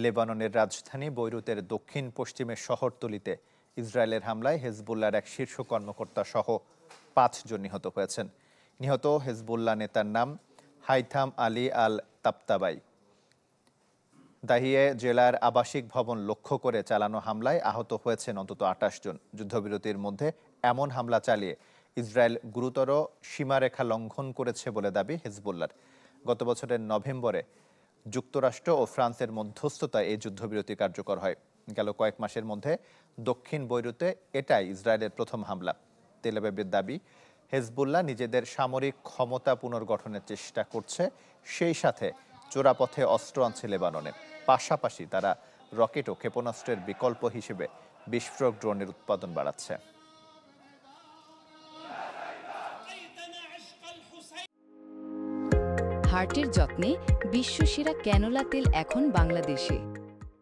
লেবাননের রাজধানী বৈরুতের দক্ষিণ পশ্চিমের শহরতলিতে ইসরায়েলের হামলায় হেজবুল্লাহর এক শীর্ষ কর্মকর্তা সহ ৫ জন নিহত হয়েছেন। নিহত হেজবুল্লাহ নেতার নাম হাইথাম আলী আল তাবতাবাই। দাহিয়ে জেলার আবাসিক ভবন লক্ষ্য করে চালানো হামলায় আহত হয়েছেন অন্তত ২৮ জন। যুদ্ধবিরতির মধ্যে এমন হামলা চালিয়ে ইসরায়েল গুরুতর সীমারেখা লঙ্ঘন করেছে বলে দাবি হেজবুল্লাহর। গত বছরের নভেম্বরে যুক্তরাষ্ট্র ও ফ্রান্সের মধ্যস্থতায় এই যুদ্ধবিরতি কার্যকর হয়। গেল কয়েক মাসের মধ্যে দক্ষিণ বৈরুতে এটাই ইসরায়েলের প্রথম হামলা। তেল আবিবের দাবি, হেজবুল্লাহ নিজেদের সামরিক ক্ষমতা পুনর্গঠনের চেষ্টা করছে, সেই সাথে চোরাপথে অস্ত্র আনছে লেবাননে। পাশাপাশি তারা রকেট ও ক্ষেপণাস্ত্রের বিকল্প হিসেবে বিস্ফোরক ড্রোনের উৎপাদন বাড়াচ্ছে। হার্টের যত্নে বিশ্বসেরা ক্যানোলা তেল এখন বাংলাদেশে।